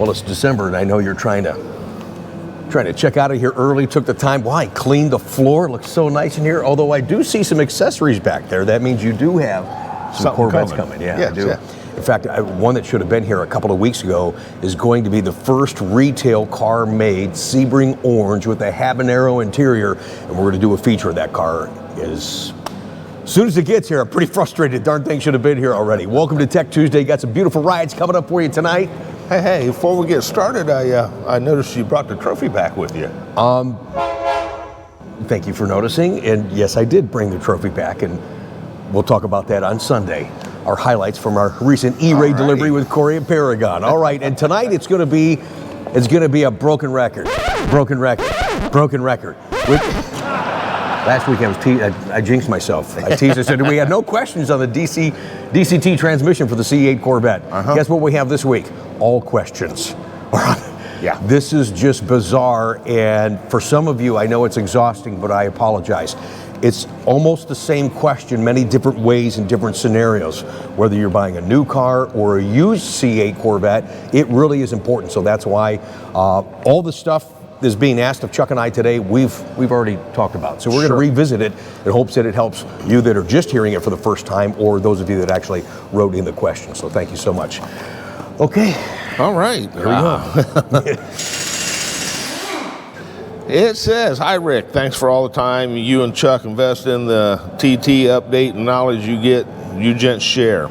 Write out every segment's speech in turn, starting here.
Well, it's December, and I know you're trying to check out of here early. Took the time. Why? Cleaned the floor. It looks so nice in here. Although I do see some accessories back there. That means you do have some Corvettes coming. Yeah, yes, I do. Yeah. In fact, one that should have been here a couple of weeks ago is going to be the first retail car made Sebring orange with a habanero interior, and we're going to do a feature of that car. As soon as it gets here, I'm pretty frustrated. Darn thing should have been here already. Welcome to Tech Tuesday. Got some beautiful rides coming up for you tonight. Hey, before we get started, I noticed you brought the trophy back with you. Thank you for noticing, and yes, I did bring the trophy back, and we'll talk about that on Sunday. Our highlights from our recent ERAY delivery with Corey and Paragon. All right, and tonight it's going to be a broken record. Last week I jinxed myself. I teased. I said we had no questions on the DCT transmission for the C8 Corvette. Guess what we have this week? All questions. Yeah. This is just bizarre, and for some of you, I know it's exhausting, but I apologize. It's almost the same question, many different ways and different scenarios. Whether you're buying a new car or a used C8 Corvette, it really is important. So that's why all the stuff is being asked of Chuck and I today, we've already talked about. So we're going to revisit it in hopes that it helps you that are just hearing it for the first time, or those of you that actually wrote in the question. So thank you so much. Okay. All right. There we go. It says, "Hi Rick, thanks for all the time you and Chuck invest in the TT update and knowledge you gents share.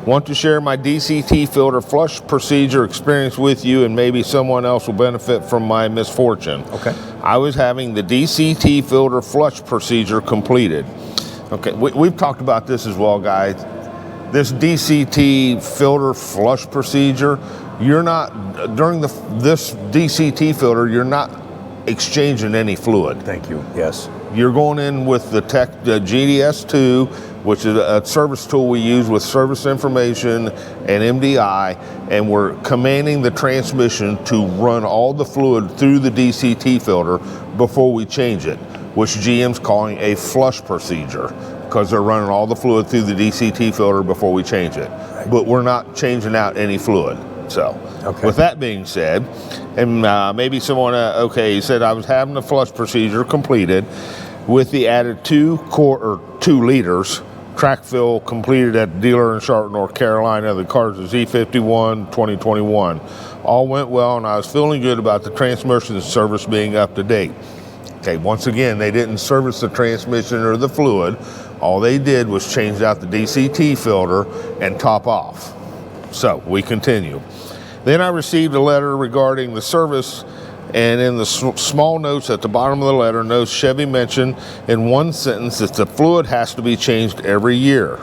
Want to share my DCT filter flush procedure experience with you, and maybe someone else will benefit from my misfortune. Okay. I was having the DCT filter flush procedure completed." Okay, we've talked about this as well, guys. This DCT filter flush procedure, you're not, during this DCT filter, you're not exchanging any fluid. Thank you. Yes. You're going in with the GDS2, which is a service tool we use with service information and MDI, and we're commanding the transmission to run all the fluid through the DCT filter before we change it, which GM's calling a flush procedure, because they're running all the fluid through the DCT filter before we change it. Right. But we're not changing out any fluid. So, with that being said, and maybe someone, he said I was having the flush procedure completed with the added 2 liters track fill completed at the dealer in Charlotte, North Carolina. The car's a Z51 2021. All went well, and I was feeling good about the transmission service being up to date. Okay, once again, they didn't service the transmission or the fluid. All they did was change out the DCT filter and top off. So we continue. Then I received a letter regarding the service, and in the small notes at the bottom of the letter, notes Chevy mentioned in one sentence that the fluid has to be changed every year.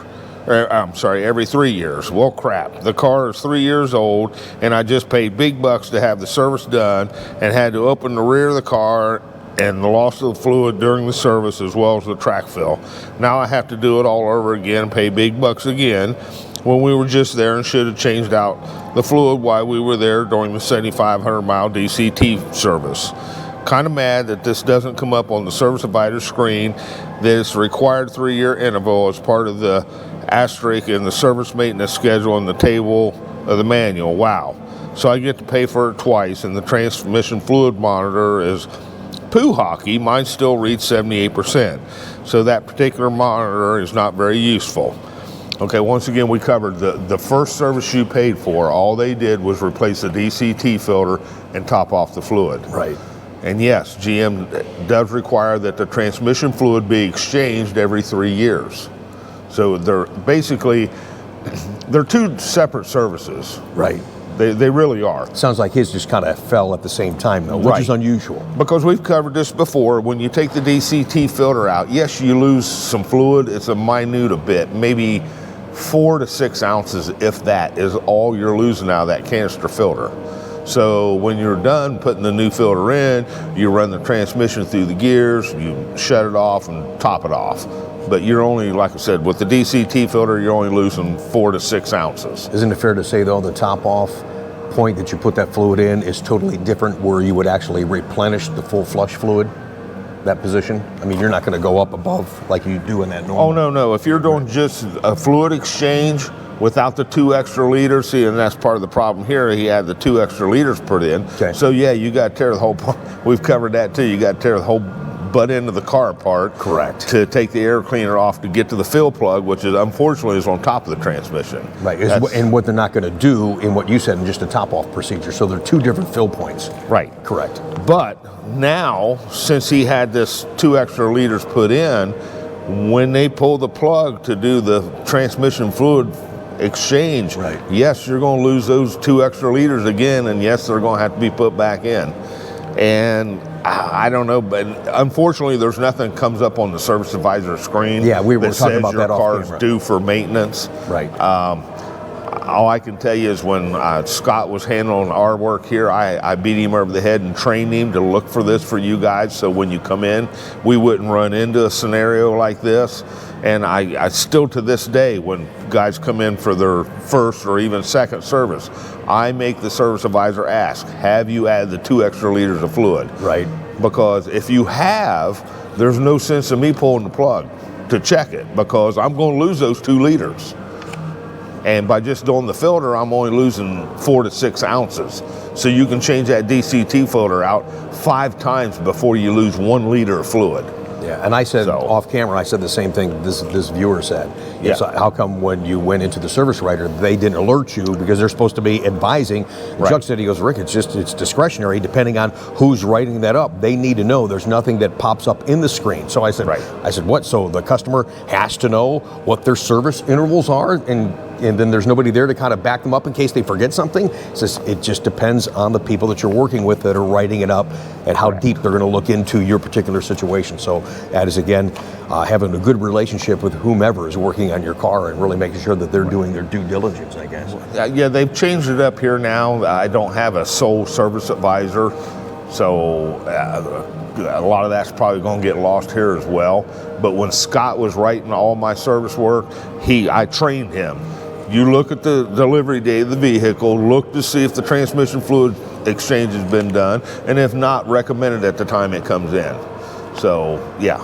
Every 3 years. Well, crap. The car is 3 years old, and I just paid big bucks to have the service done and had to open the rear of the car and the loss of the fluid during the service as well as the track fill. Now I have to do it all over again, pay big bucks again, when we were just there and should have changed out the fluid while we were there during the 7,500 mile DCT service. Kind of mad that this doesn't come up on the service provider screen, that it's required 3-year interval as part of the asterisk in the service maintenance schedule in the table of the manual. Wow. So I get to pay for it twice, and the transmission fluid monitor is poo hockey. Mine still reads 78%. So that particular monitor is not very useful. Okay, once again, we covered the first service you paid for. All they did was replace the DCT filter and top off the fluid. Right. And yes, GM does require that the transmission fluid be exchanged every 3 years. So they're 2 separate services. Right. They really are. Sounds like his just kind of fell at the same time, though, which is unusual. Because we've covered this before. When you take the DCT filter out, yes, you lose some fluid. It's a minute bit, maybe 4 to 6 ounces, if that, is all you're losing out of that canister filter. So when you're done putting the new filter in, you run the transmission through the gears, you shut it off and top it off. But you're only, like I said, with the DCT filter, you're only losing 4 to 6 ounces. Isn't it fair to say, though, the top off point that you put that fluid in is totally different, where you would actually replenish the full flush fluid? That position? I mean, you're not going to go up above like you do in that normal. Oh, no. If you're doing just a fluid exchange without the 2 extra liters. See, and that's part of the problem here. He had the 2 extra liters put in. Okay. So yeah, you got to tear the whole. We've covered that too. You got to tear the whole butt end of the car apart. Correct. To take the air cleaner off to get to the fill plug, which is unfortunately is on top of the transmission. Right. And what they're not going to do in what you said in just a top-off procedure. So they're 2 different fill points. Right. Correct. But now, since he had this 2 extra liters put in, when they pull the plug to do the transmission fluid exchange, right, yes, you're going to lose those 2 extra liters again, and yes, they're going to have to be put back in. And I don't know, but unfortunately, there's nothing that comes up on the service advisor screen. Yeah, we were that talking says about your that off car's camera. due for maintenance. Right. All I can tell you is when Scott was handling our work here, I beat him over the head and trained him to look for this for you guys, so when you come in, we wouldn't run into a scenario like this. And I still, to this day, when guys come in for their first or even second service, I make the service advisor ask, have you added the 2 extra liters of fluid? Right. Because if you have, there's no sense in me pulling the plug to check it, because I'm going to lose those 2 liters. And by just doing the filter, I'm only losing 4 to 6 ounces. So you can change that DCT filter out 5 times before you lose 1 liter of fluid. Yeah, and I said off camera, I said the same thing this viewer said. Yeah. So how come when you went into the service writer, they didn't alert you because they're supposed to be advising? Right. Chuck said, he goes, Rick, it's discretionary depending on who's writing that up. They need to know. There's nothing that pops up in the screen. So I said, what? So the customer has to know what their service intervals are, and then there's nobody there to kind of back them up in case they forget something. It just depends on the people that you're working with that are writing it up and how deep they're going to look into your particular situation. So that is, again, having a good relationship with whomever is working on your car and really making sure that they're doing their due diligence, I guess. Yeah, they've changed it up here now. I don't have a sole service advisor, so a lot of that's probably going to get lost here as well. But when Scott was writing all my service work, I trained him. You look at the delivery date of the vehicle, look to see if the transmission fluid exchange has been done, and if not, recommend it at the time it comes in. So, yeah.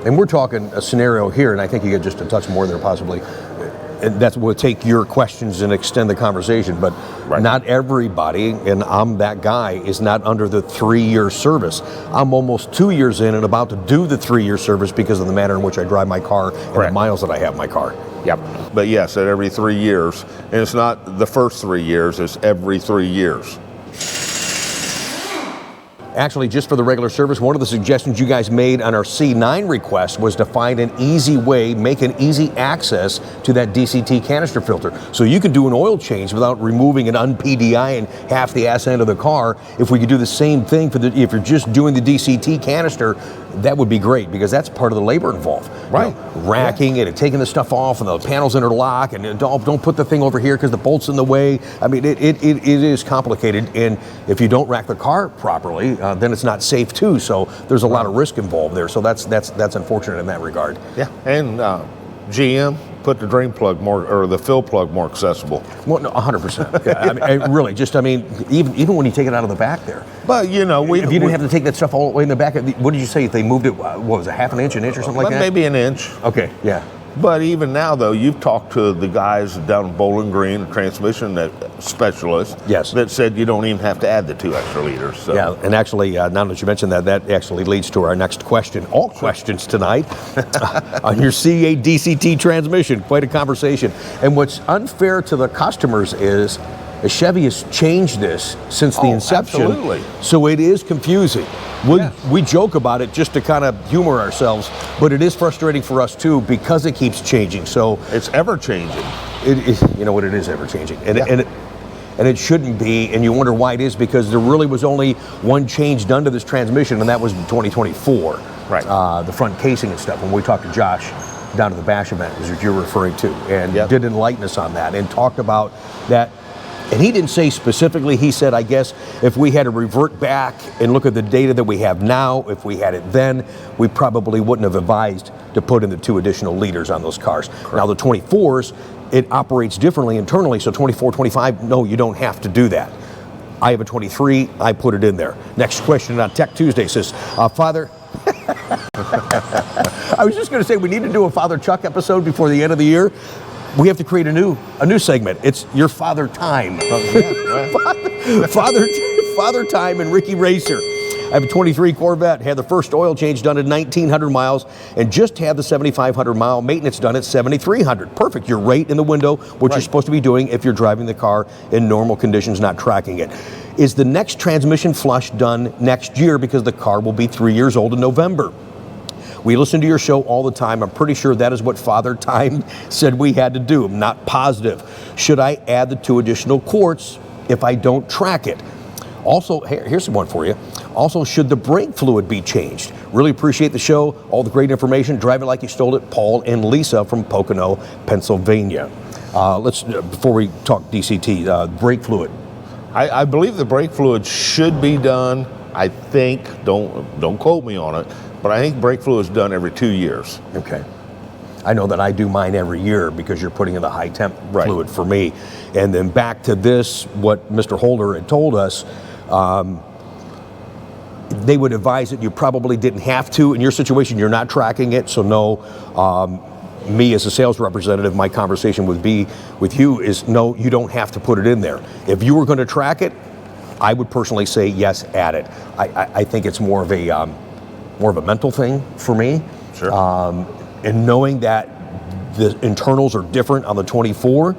And we're talking a scenario here, and I think you get just a touch more there possibly. And that will take your questions and extend the conversation, but not everybody, and I'm that guy, is not under the 3-year service. I'm almost 2 years in and about to do the 3-year service because of the manner in which I drive my car and the miles that I have my car. Yep. But yes, at every 3 years, and it's not the first 3 years, it's every 3 years. Actually, just for the regular service, one of the suggestions you guys made on our C9 request was to find an easy way, make an easy access to that DCT canister filter. So you can do an oil change without removing an un-PDI and half the ass end of the car. If we could do the same thing if you're just doing the DCT canister, that would be great, because that's part of the labor involved. Right. You know, racking it and taking the stuff off and the panels interlock and don't put the thing over here because the bolt's in the way. I mean, it is complicated, and if you don't rack the car properly, then it's not safe too. So there's a lot of risk involved there. So that's unfortunate in that regard. Yeah, and GM put the drain plug or the fill plug more accessible. Well, no, 100%. Yeah, I mean, even when you take it out of the back there. But you know, if you didn't have to take that stuff all the way in the back, what did you say? If they moved it, what was it, half an inch or something like that? Maybe an inch. Okay, yeah. But even now, though, you've talked to the guys down in Bowling Green, a transmission specialist, that said you don't even have to add the 2 extra liters. So. Yeah, and actually, now that you mentioned that actually leads to our next question. All questions tonight on your C8 DCT transmission. Quite a conversation. And what's unfair to the customers is Chevy has changed this since the inception. Absolutely. So it is confusing. We joke about it just to kind of humor ourselves, but it is frustrating for us too because it keeps changing. So it's ever changing. It is, you know what, it is ever changing, and it shouldn't be. And you wonder why it is, because there really was only one change done to this transmission, and that was in 2024. Right. The front casing and stuff. When we talked to Josh down at the Bash event, is what you're referring to, and did enlighten us on that and talked about that. And he didn't say specifically, he said, I guess if we had to revert back and look at the data that we have now, if we had it then, we probably wouldn't have advised to put in the 2 additional liters on those cars. Correct. Now the 24s, it operates differently internally, so 24, 25, no, you don't have to do that. I have a 23, I put it in there. Next question on Tech Tuesday says, Father, I was just going to say we need to do a Father Chuck episode before the end of the year. We have to create a new segment. It's your father time. Father time and Ricky Racer. I have a 23 Corvette, had the first oil change done at 1,900 miles, and just had the 7,500 mile maintenance done at 7,300. Perfect. You're right in the window, what you're supposed to be doing if you're driving the car in normal conditions, not tracking it. Is the next transmission flush done next year because the car will be 3 years old in November? We listen to your show all the time. I'm pretty sure that is what Father Time said we had to do. I'm not positive. Should I add the 2 additional quarts if I don't track it? Also, here's one for you. Also, should the brake fluid be changed? Really appreciate the show, all the great information. Drive it like you stole it. Paul and Lisa from Pocono, Pennsylvania. Before we talk DCT, brake fluid. I believe the brake fluid should be done, I think, don't quote me on it, but I think brake fluid is done every 2 years. Okay. I know that I do mine every year because you're putting in the high temp fluid for me. And then back to this, what Mr. Holder had told us, they would advise that you probably didn't have to. In your situation, you're not tracking it, so no. Me as a sales representative, my conversation would be with you is no, you don't have to put it in there. If you were going to track it, I would personally say yes, add it. I think it's more of a mental thing for me. Sure. And knowing that the internals are different on the 24,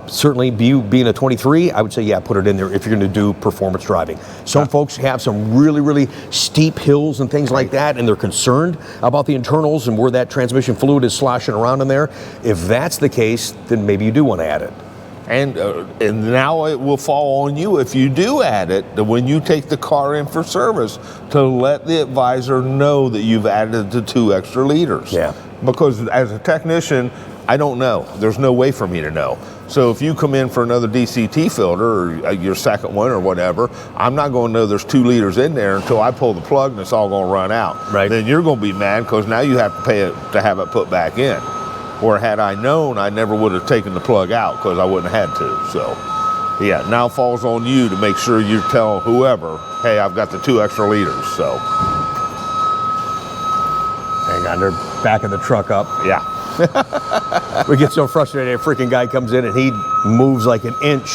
certainly being a 23, I would say, yeah, put it in there if you're going to do performance driving. Some folks have some really, really steep hills and things like that, and they're concerned about the internals and where that transmission fluid is sloshing around in there. If that's the case, then maybe you do want to add it. And now it will fall on you if you do add it, that when you take the car in for service, to let the advisor know that you've added the 2 extra liters. Yeah. Because as a technician, I don't know. There's no way for me to know. So if you come in for another DCT filter or your second one or whatever, I'm not going to know there's 2 liters in there until I pull the plug and it's all going to run out. Right. Then you're going to be mad because now you have to pay it to have it put back in. Or had I known, I never would have taken the plug out because I wouldn't have had to. So, yeah, now it falls on you to make sure you tell whoever, hey, I've got the 2 extra liters. So, hang on, they're backing the truck up. yeah. We get so frustrated, a freaking guy comes in and he moves like an inch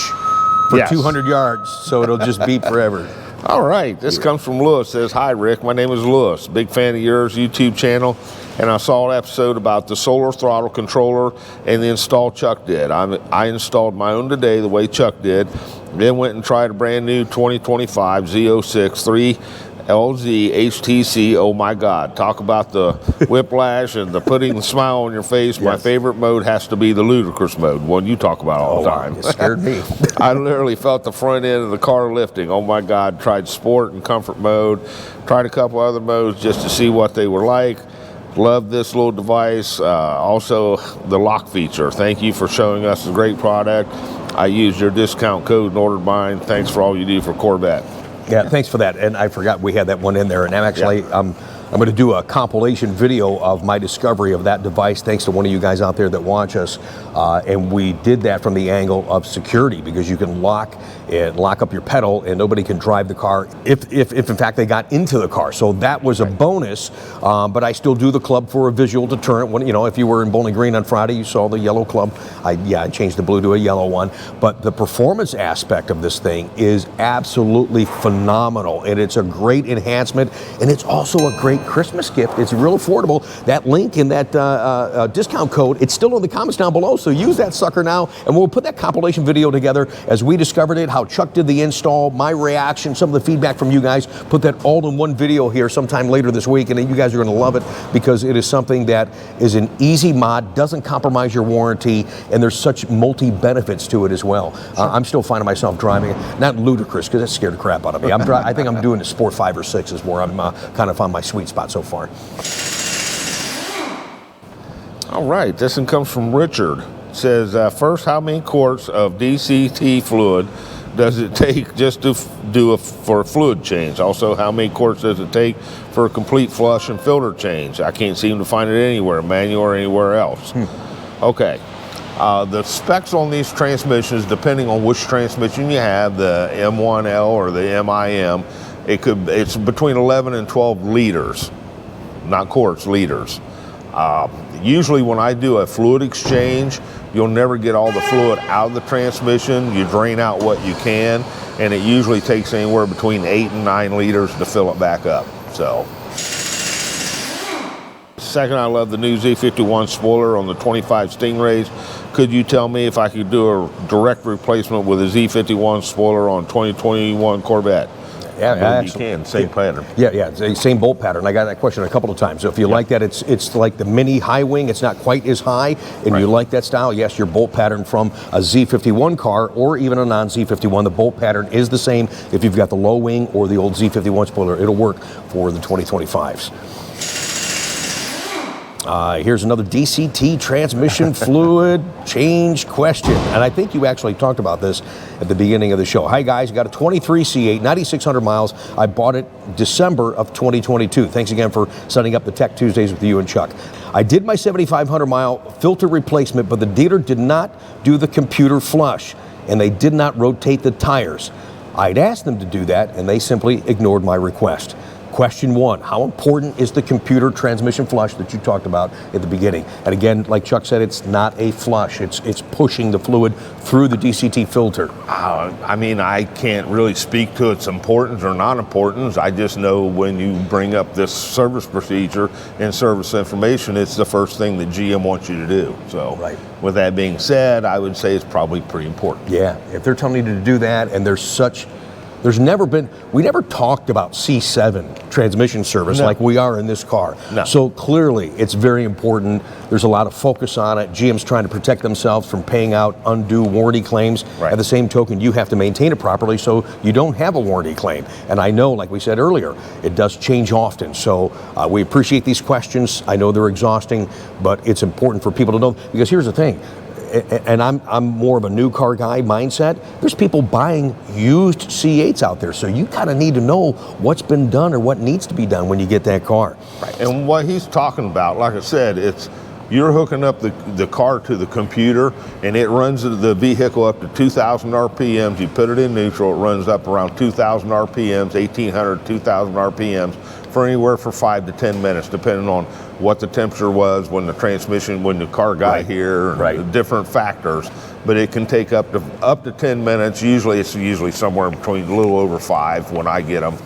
for 200 yards, so it'll just beep forever. All right, this comes from Lewis. Says, hi, Rick. My name is Lewis. Big fan of yours YouTube channel. And I saw an episode about the solar throttle controller and the install Chuck did. I installed my own today the way Chuck did. Then went and tried a brand new 2025 Z06 3 LZ HTC. Oh my God. Talk about the whiplash and the putting the smile on your face. Yes. My favorite mode has to be the ludicrous mode, one you talk about all the time. It scared me. I literally felt the front end of the car lifting. Oh my God. Tried sport and comfort mode. Tried a couple other modes just to see what they were like. Love this little device. Also, the lock feature. Thank you for showing us a great product. I used your discount code and ordered mine. Thanks for all you do for Corvette. Yeah, thanks for that. And I forgot we had that one in there. And I'm actually, I'm going to do a compilation video of my discovery of that device, thanks to one of you guys out there that watch us. And we did that from the angle of security, because you can lock up your pedal and nobody can drive the car if in fact they got into the car. So that was a bonus, but I still do the club for a visual deterrent. When, you know, if you were in Bowling Green on Friday, you saw the yellow club. I changed the blue to a yellow one. But the performance aspect of this thing is absolutely phenomenal, and it's a great enhancement, and it's also a great Christmas gift. It's real affordable. That link in that discount code, it's still in the comments down below, so use that sucker now, and we'll put that compilation video together as we discovered it, how Chuck did the install, my reaction, some of the feedback from you guys. Put that all in one video here sometime later this week, and you guys are going to love it, because it is something that is an easy mod, doesn't compromise your warranty, and there's such multi-benefits to it as well. I'm still finding myself driving it, not ludicrous, because that scared the crap out of me. I think I'm doing the Sport 5 or 6 is where I'm kind of on my sweet spot so far. All right, this one comes from Richard. It says, first, how many quarts of DCT fluid does it take just to do for a fluid change? Also, how many quarts does it take for a complete flush and filter change? I can't seem to find it anywhere, manual or anywhere else. Okay. The specs on these transmissions, depending on which transmission you have, the M1L or the MIM, it's between 11 and 12 liters, not quarts, liters. Usually when I do a fluid exchange, you'll never get all the fluid out of the transmission. You drain out what you can, and it usually takes anywhere between 8 and 9 liters to fill it back up. So. Second, I love the new Z51 spoiler on the 25 Stingrays. Could you tell me if I could do a direct replacement with a Z51 spoiler on 2021 Corvette? Yeah, actually, you can, same pattern. Yeah, it's the same bolt pattern. I got that question a couple of times. So if you like that, it's like the mini high wing. It's not quite as high, and you like that style, yes, your bolt pattern from a Z51 car or even a non-Z51, the bolt pattern is the same. If you've got the low wing or the old Z51 spoiler, it'll work for the 2025s. Here's another DCT transmission fluid change question. And I think you actually talked about this at the beginning of the show. Hi guys, got a 23 C8, 9,600 miles. I bought it December of 2022. Thanks again for setting up the Tech Tuesdays with you and Chuck. I did my 7,500 mile filter replacement, but the dealer did not do the computer flush and they did not rotate the tires. I'd asked them to do that and they simply ignored my request. Question 1, how important is the computer transmission flush that you talked about at the beginning? And again, like Chuck said, it's not a flush. It's pushing the fluid through the DCT filter. I mean, I can't really speak to its importance or non-importance. I just know when you bring up this service procedure and service information, it's the first thing that GM wants you to do. So with that being said, I would say it's probably pretty important. Yeah, if they're telling you to do that and we never talked about C7 transmission service like we are in this car. No. So clearly it's very important. There's a lot of focus on it. GM's trying to protect themselves from paying out undue warranty claims. At the same token, you have to maintain it properly so you don't have a warranty claim. And I know, like we said earlier, it does change often. So we appreciate these questions. I know they're exhausting, but it's important for people to know, because here's the thing. And I'm more of a new car guy mindset. There's people buying used C8s out there, so you kind of need to know what's been done or what needs to be done when you get that car. And what he's talking about, like I said, it's you're hooking up the car to the computer, and it runs the vehicle up to 2,000 RPMs. You put it in neutral, it runs up around 2,000 RPMs, 1,800, 2,000 RPMs for anywhere for 5 to 10 minutes, depending on what the temperature was when the car got here, different factors. But it can take up to 10 minutes. Usually it's somewhere between a little over 5 when I get them.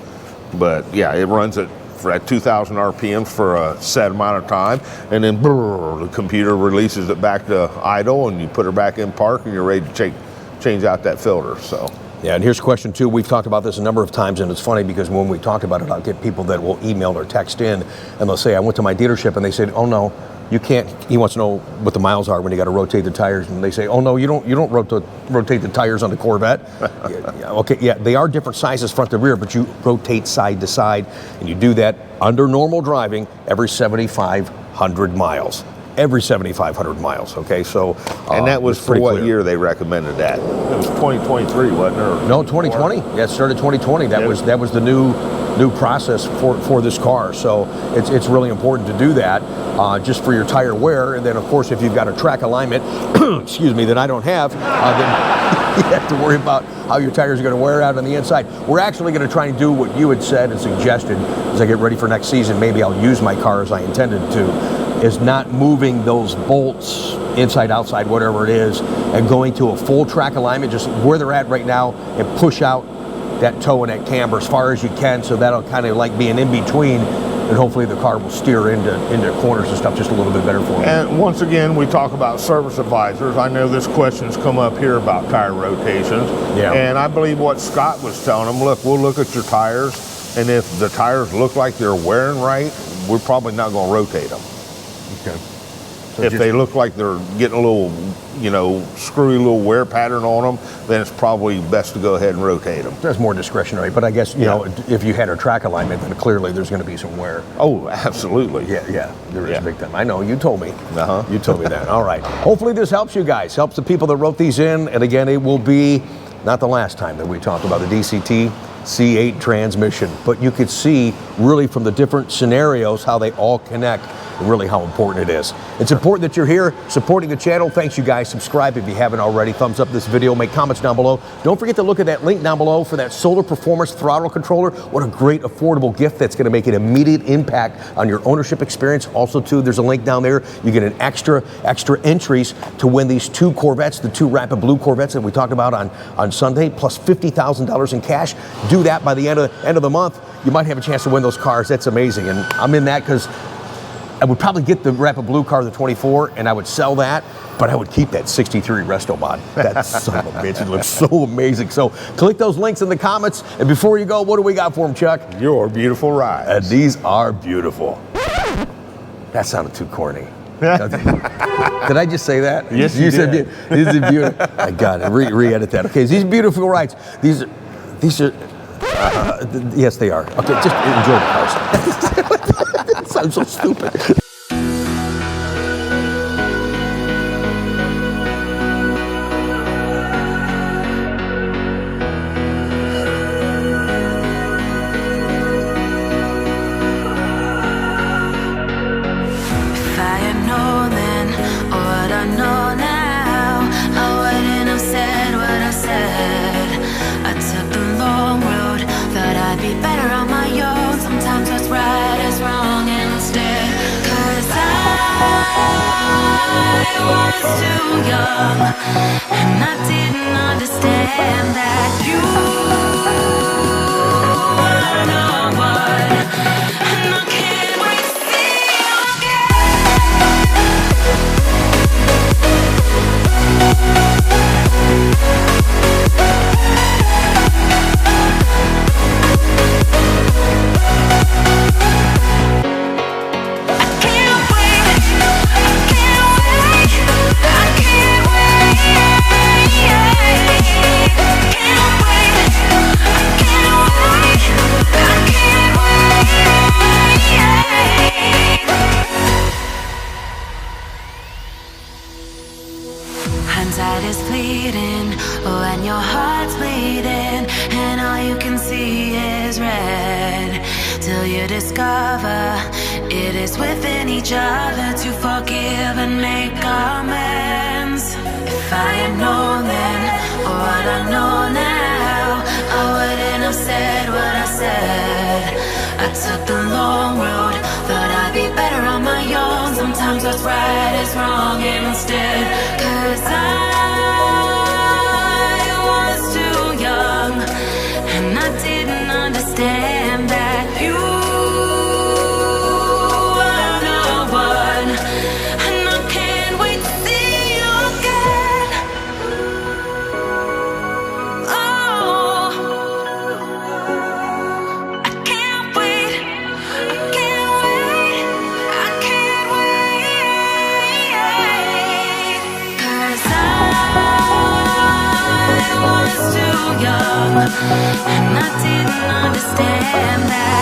But yeah, it runs at 2,000 RPMs for a set amount of time, and then the computer releases it back to idle, and you put her back in park, and you're ready to change out that filter. So. Yeah, and here's question 2. We've talked about this a number of times, and it's funny because when we talk about it, I'll get people that will email or text in, and they'll say, I went to my dealership, and they said, oh no, you can't. He wants to know what the miles are when you got to rotate the tires, and they say, oh no, you don't rotate the tires on the Corvette. Okay, yeah, they are different sizes front to rear, but you rotate side to side, and you do that under normal driving every 7,500 miles. Every 7,500 miles, okay? So, and that was for what year they recommended that? It was 2023, wasn't it? No, 2020. Yeah, it started 2020. That was the new process for this car. So it's really important to do that just for your tire wear. And then, of course, if you've got a track alignment, excuse me, that I don't have, then you have to worry about how your tires are going to wear out on the inside. We're actually going to try and do what you had said and suggested as I get ready for next season. Maybe I'll use my car as I intended to. Is not moving those bolts inside, outside, whatever it is, and going to a full track alignment, just where they're at right now, and push out that toe and that camber as far as you can, so that'll kind of like be an in-between, and hopefully the car will steer into corners and stuff just a little bit better for me. And once again, we talk about service advisors. I know this question's come up here about tire rotations. Yeah. And I believe what Scott was telling them, look, we'll look at your tires, and if the tires look like they're wearing right, we're probably not going to rotate them. Okay. So if they look like they're getting a little, screwy little wear pattern on them, then it's probably best to go ahead and rotate them. That's more discretionary, but I guess, you know, if you had a track alignment, then clearly there's going to be some wear. Oh, absolutely. Yeah, there is big time. I know, you told me. You told me that. All right. Hopefully this helps you guys, helps the people that wrote these in, and again, it will be not the last time that we talk about the DCT C8 transmission. But you could see really from the different scenarios how they all connect and really how important it is. It's important that you're here supporting the channel. Thanks, you guys. Subscribe if you haven't already. Thumbs up this video. Make comments down below. Don't forget to look at that link down below for that solar performance throttle controller. What a great affordable gift that's going to make an immediate impact on your ownership experience. Also, too, there's a link down there. You get an extra entries to win these 2 Corvettes, the 2 Rapid Blue Corvettes that we talked about on Sunday, plus $50,000 in cash. Do that by the end of the month. You might have a chance to win those cars. That's amazing. And I'm in that because I would probably get the Rapid Blue car, the 24, and I would sell that, but I would keep that 63 Resto mod. That son of a bitch, it looks so amazing. So click those links in the comments. And before you go, what do we got for them, Chuck? Your beautiful rides. And these are beautiful. That sounded too corny. Did I just say that? Yes, you said did. These are beautiful. I got it. Re-edit that. Okay, these beautiful rides. These are. Yes, they are. Okay, just enjoy the cars. It sounds so stupid. I was too young, and I didn't understand that you were the one, and I can't wait to see you Hindsight is fleeting, when your heart's bleeding, and all you can see is red. Till you discover it is within each other to forgive and make amends. If I had known then what I know now, I wouldn't have said what I said. I took the long road, thought I'd be better on my own. Sometimes what's right is wrong instead. 'Cause I was too young, and I didn't understand that you were the one, and I can't wait to see you again. Oh, I can't wait, I can't wait, I can't wait. 'Cause I was too young, and I didn't understand that